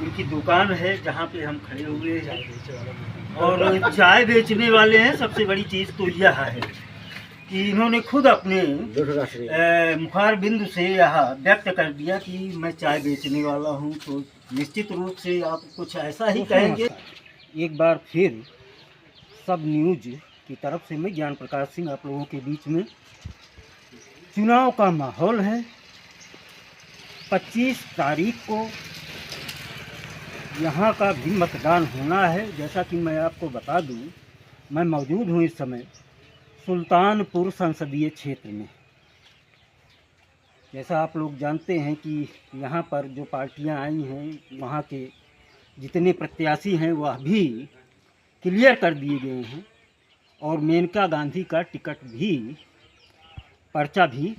इनकी दुकान है जहाँ पे हम खड़े हुए हैं और चाय बेचने वाले हैं। सबसे बड़ी चीज़ तो यह है कि इन्होंने खुद अपने मुखार बिंदु से यह व्यक्त कर दिया कि मैं चाय बेचने वाला हूँ। तो निश्चित रूप से आप कुछ ऐसा ही कहेंगे। एक बार फिर सब न्यूज़ की तरफ से मैं ज्ञान प्रकाश सिंह आप लोगों के बीच में। चुनाव का माहौल है। 25 तारीख को यहाँ का भी मतदान होना है। जैसा कि मैं आपको बता दूं, मैं मौजूद हूँ इस समय सुल्तानपुर संसदीय क्षेत्र में। जैसा आप लोग जानते हैं कि यहाँ पर जो पार्टियाँ आई हैं, वहाँ के जितने प्रत्याशी हैं वह भी क्लियर कर दिए गए हैं और मेनका गांधी का टिकट भी, पर्चा भी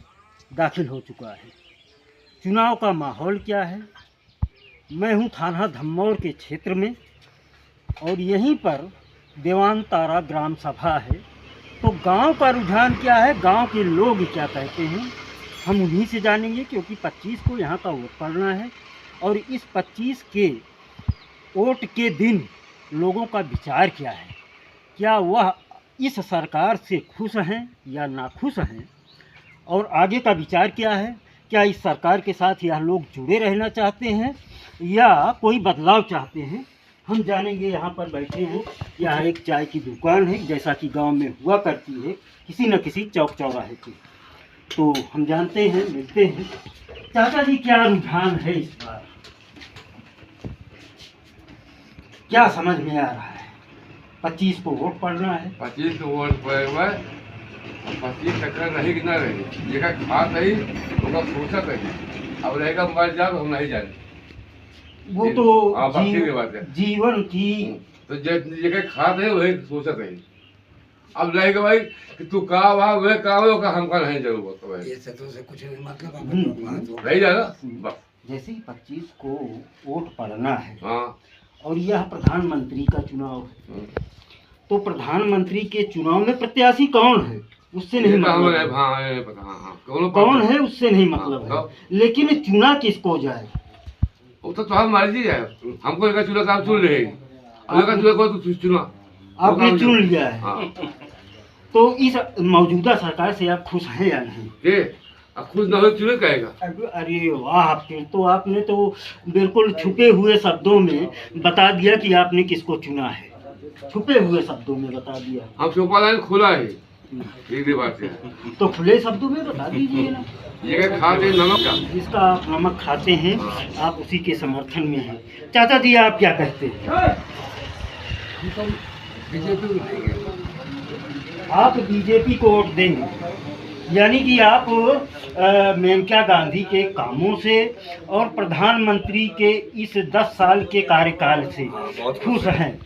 दाखिल हो चुका है। चुनाव का माहौल क्या है? मैं हूँ थाना धम्मौर के क्षेत्र में और यहीं पर देवान तारा ग्राम सभा है। तो गांव का रुझान क्या है, गांव के लोग क्या कहते हैं, हम उन्हीं से जानेंगे। क्योंकि 25 को यहाँ का वोट पड़ना है और इस 25 के वोट के दिन लोगों का विचार क्या है, क्या वह इस सरकार से खुश हैं या नाखुश हैं, और आगे का विचार क्या है। क्या इस सरकार के साथ यह लोग जुड़े रहना चाहते हैं या कोई बदलाव चाहते हैं, हम जानेंगे। यहाँ पर बैठे हैं। यह एक चाय की दुकान है, जैसा कि गांव में हुआ करती है किसी न किसी चौक चौराहे पे। तो हम जानते हैं, मिलते हैं। चाचा जी, क्या रुझान है इस बार, क्या समझ में आ रहा है? 25 को वोट पड़ना है। 25 को वोट पड़ेगा। 25 टक्कर रही कि ना रही, जेका खात रही ओका सोचत रही। अब रहेगा मर जा तो हम नहीं जाने, वो तो बात है जीवन की। तो जेका खात है वही सोचत रही। अब रहेगा भाई कि तू का वहाँ वह का होगा, हमका नहीं जरूरत है। ये से तो से कुछ नहीं मतलब रही जाना। जैसे ही 25 को वोट पड़ना है। हाँ। और यह प्रधानमंत्री का चुनाव है। तो प्रधानमंत्री के चुनाव में प्रत्याशी कौन है उससे नहीं मतलब है। कौन है उससे नहीं मतलब है, लेकिन चुना किसको जाए वो तो तुम्हारी मर्जी है। हमको एक चुना काम चुन रहे, को चुना आपने चुन लिया है। तो इस मौजूदा सरकार से आप खुश हैं या नहीं? खुश ना हो चुने कहेगा। अरे वाह, फिर तो आपने तो बिल्कुल छुपे हुए शब्दों में बता दिया कि आपने किसको चुना है। छुपे हुए शब्दों में बता दिया। हम छुपा लाइन खुला है, एक बात है। तो खुले शब्दों में बता दीजिए ना। ये खाते नमक का, जिसका आप नमक खाते हैं आप उसी के समर्थन में हैं। चाचा जी, आप क्या कहते हैं? आप बीजेपी को वोट देंगे, यानी कि आप मेनका गांधी के कामों से और प्रधानमंत्री के इस 10 साल के कार्यकाल से खुश हैं।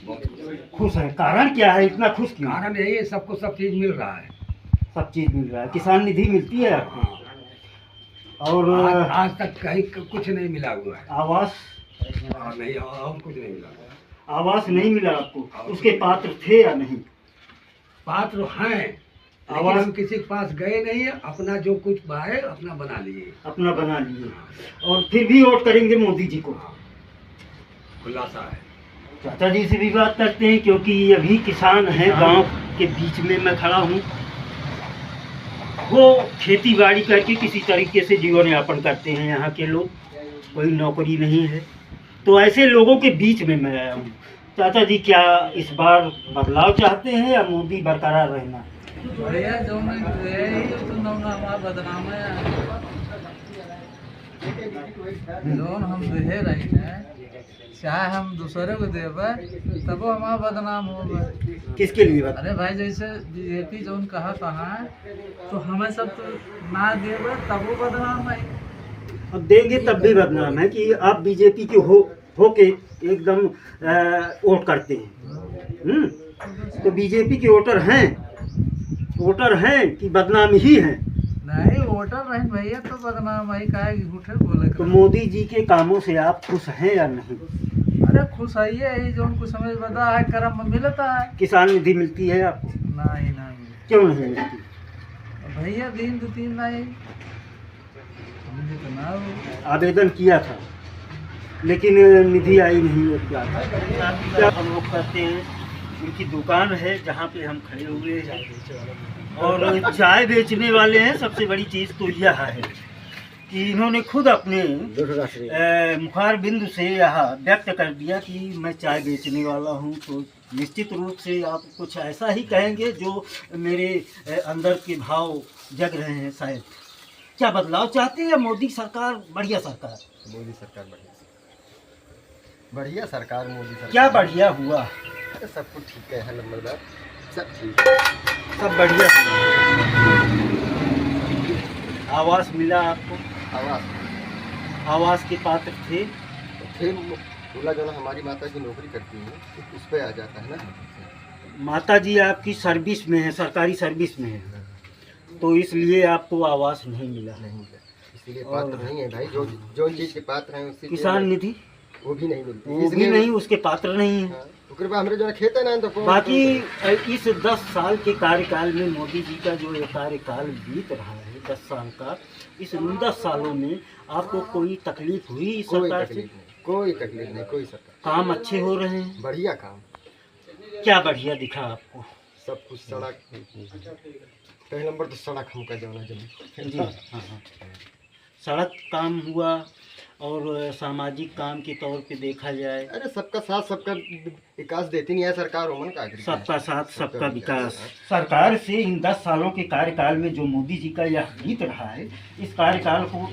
खुश हैं, कारण क्या है, इतना खुश क्यों? कारण यही है, सबको सब चीज मिल रहा है। सब चीज मिल रहा है। किसान निधि मिलती है आपको, और आज तक कहीं कुछ नहीं मिला हुआ है। आवास नहीं, और कुछ नहीं मिला। आवास नहीं मिला आपको, उसके पात्र थे या नहीं? पात्र हैं, लेकिन हम किसी के पास गए नहीं है। अपना जो कुछ है अपना बना लिए, अपना बना लिए, और फिर भी वोट करेंगे मोदी जी को। खुलासा है। चाचा जी से भी बात करते हैं, क्योंकि ये भी किसान हैं। गांव के बीच में मैं खड़ा हूँ। वो खेती बाड़ी करके किसी तरीके से जीवन यापन करते हैं। यहाँ के लोग, कोई नौकरी नहीं है। तो ऐसे लोगों के बीच में मैं आया हूँ। चाचा जी, क्या इस बार बदलाव चाहते हैं या मोदी बरकरार रहना? भैया जो हमारा बदनाम है, जोन हम रहे रही है, चाहे हम दूसरे को देवे तब हमारा बदनाम होगा। किसके लिए बात? अरे भाई, जैसे बीजेपी जोन कहा है तो हमें सब तो ना देवे तब वो बदनाम है। अब देंगे तब भी बदनाम है कि आप बीजेपी के होके एकदम वोट करते हैं। तो बीजेपी के वोटर हैं कि बदनाम ही हैं? नहीं, वोटर रहे भैया तो बदनाम है, काहे झूठे बोले। तो मोदी जी के कामों से आप खुश हैं या नहीं? अरे खुश है, जो उनको समझ बता है, कर्म में मिलता है। किसान निधि मिलती है आपको? नहीं, क्यों नहीं मिलती भैया? दिन 2-3 नहीं, आवेदन किया था? लेकिन निधि आई नहीं एक बार। क्या हम लोग करते हैं, उनकी दुकान है जहाँ पे हम खड़े हुए हैं और चाय बेचने वाले हैं। सबसे बड़ी चीज़ तो यह है कि इन्होंने खुद अपने मुखार बिंदु से यह व्यक्त कर दिया कि मैं चाय बेचने वाला हूँ। तो निश्चित रूप से आप कुछ ऐसा ही कहेंगे जो मेरे अंदर के भाव जग रहे हैं। शायद क्या बदलाव चाहते हैं या मोदी सरकार बढ़िया सरकार? मोदी सरकार बढ़िया सरकार मोदी सरकार। क्या बढ़िया हुआ? अरे सब कुछ ठीक है नंबरदार, सब ठीक है, सब बढ़िया। आवास मिला आपको? आवास के पात्र थे? फिर बोला जो ना हमारी माता जी नौकरी करती हैं तो उस पर आ जाता है ना। माता जी आपकी सर्विस में है, सरकारी सर्विस में है, तो इसलिए आपको आवास नहीं मिला। नहीं, इसलिए पात्र नहीं है भाई। जो जो चीज़ के पात्र हैं उससे किसान निधि वो भी नहीं मिलती, वो भी नहीं, उसके पात्र नहीं है। हाँ, तो कृपया हमारे जो है खेत है ना तो बाकी इस 10 साल के कार्यकाल में मोदी जी का जो ये कार्यकाल बीत रहा है 10 साल का, इस 10 सालों में आपको कोई तकलीफ हुई इस कोई सरकार तकलीफ से? नहीं, कोई तकलीफ नहीं, कोई सरकार। काम अच्छे हो रहे हैं? बढ़िया काम, क्या बढ़िया दिखा आपको? सब कुछ। सड़क पहले नंबर तो सड़क हमका जाना जमीन जी हाँ हाँ, सड़क काम हुआ और सामाजिक काम के तौर पे देखा जाए, अरे सबका साथ सबका विकास देती नहीं है सरकार। ओमन का सबका साथ सबका विकास। सरकार से इन 10 सालों के कार्यकाल में जो मोदी जी का यह बीत रहा है, इस कार्यकाल को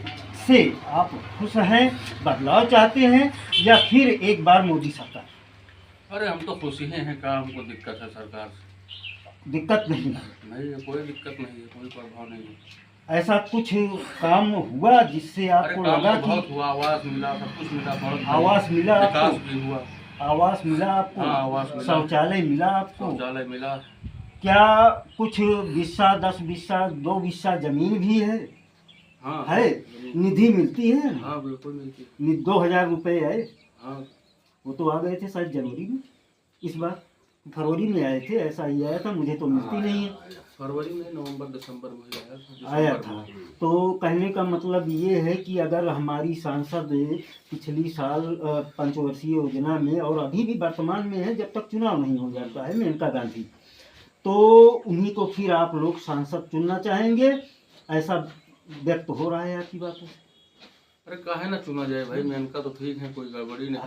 से आप खुश हैं, बदलाव चाहते हैं या फिर एक बार मोदी सरकार? अरे हम तो खुश ही हैं, क्या हमको दिक्कत है सरकार से? दिक्कत नहीं है? नहीं है, कोई दिक्कत नहीं है, कोई प्रभाव नहीं है। ऐसा कुछ काम हुआ जिससे अरे आपको काम लगा तो बहुत कि हुआ, आवास मिला, सब कुछ मिला, बहुत आवास मिला विकास आपको? भी हुआ, आवास मिला आपको? हाँ, आवास मिला। शौचालय मिला आपको? शौचालय मिला। क्या कुछ बिस्सा, 10 बिस्सा, 2 बिस्सा जमीन भी है? हाँ है? निधि मिलती है? हाँ बिल्कुल मिलती है। 2000 रुपये है, हाँ वो तो आ गए थे शायद जनवरी में, इस बार फरवरी में आए थे, ऐसा ही आया था, मुझे तो मिलती नहीं है। फरवरी में, नवंबर दिसंबर में आया था। तो कहने का मतलब ये है कि अगर हमारी सांसद पिछली साल पंचवर्षीय योजना में और अभी भी वर्तमान में है, जब तक चुनाव नहीं हो जाता है, मेनका गांधी, तो उन्हीं को फिर आप लोग सांसद चुनना चाहेंगे, ऐसा व्यक्त हो रहा है आपकी बातों से? अरे काहे ना चुना जाए भाई, मेनका तो ठीक है, कोई गड़बड़ी नहीं।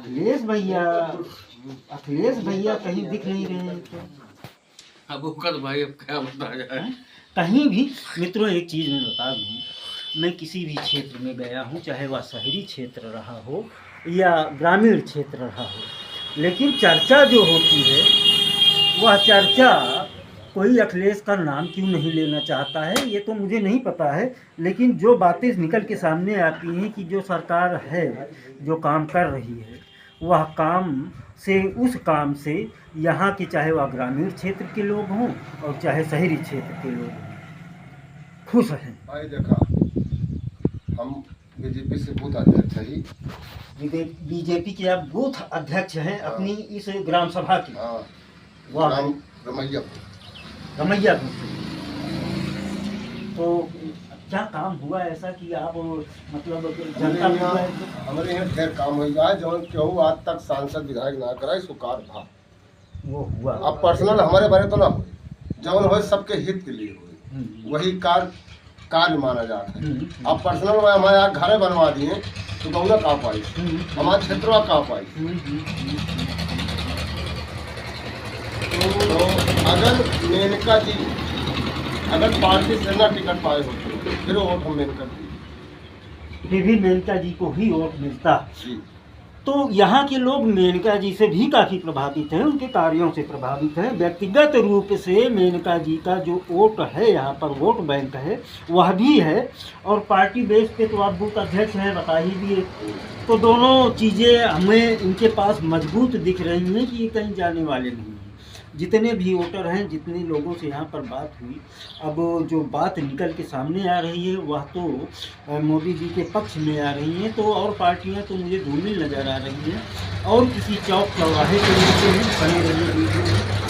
अखिलेश भैया कहीं दिख नहीं रहे हैं तो? अब उसका तो भाई अब क्या बता जाए। कहीं भी मित्रों, एक चीज़ मैं बता दूँ, मैं किसी भी क्षेत्र में गया हूँ, चाहे वह शहरी क्षेत्र रहा हो या ग्रामीण क्षेत्र रहा हो, लेकिन चर्चा जो होती है वह चर्चा कोई अखिलेश का नाम क्यों नहीं लेना चाहता है, ये तो मुझे नहीं पता है। लेकिन जो बातें निकल के सामने आती हैं कि जो सरकार है, जो काम कर रही है, वह काम से, उस काम से यहाँ के चाहे वह ग्रामीण क्षेत्र के लोग हों और चाहे शहरी क्षेत्र के लोग खुश हैं। भाई देखा, हम बीजेपी से बूथ अध्यक्ष है, बीजेपी के आप बूथ अध्यक्ष हैं अपनी इस ग्राम सभा की? हाँ, वाह, रमैया बूथ। तो क्या काम हुआ ऐसा कि आप मतलब जनता हमारे यहाँ ढेर काम हो गया है, जो केहू आज तक सांसद विधायक ना कराए सुकार था वो हुआ? अब पर्सनल हमारे बारे तो ना हो, जवन हो सबके हित के लिए हो, वही कार्य माना जाता है। अब पर्सनल में हमारे यहाँ घरे बनवा दिए तो गौना कहाँ पाई, हमारे क्षेत्र में कहाँ पाई। तो अगर मेनका जी अगर पार्टी से ना टिकट पाए होते फिर वोट हम मेनका जी, फिर भी मेनका जी को ही वोट मिलता। जी। तो यहाँ के लोग मेनका जी से भी काफ़ी प्रभावित हैं, उनके कार्यों से प्रभावित हैं। व्यक्तिगत रूप से मेनका जी का जो वोट है, यहाँ पर वोट बैंक है, वह भी है। और पार्टी बेस पे तो आप बूथ अध्यक्ष हैं, बता ही दिए। तो दोनों चीज़ें हमें इनके पास मजबूत दिख रही हैं कि ये कहीं जाने वाले नहीं हैं। जितने भी वोटर हैं, जितने लोगों से यहाँ पर बात हुई, अब जो बात निकल के सामने आ रही है वह तो मोदी जी के पक्ष में आ रही हैं। तो और पार्टियाँ तो मुझे धूमिल नज़र आ रही हैं। और किसी चौक चौराहे के नीचे खड़े रहिए।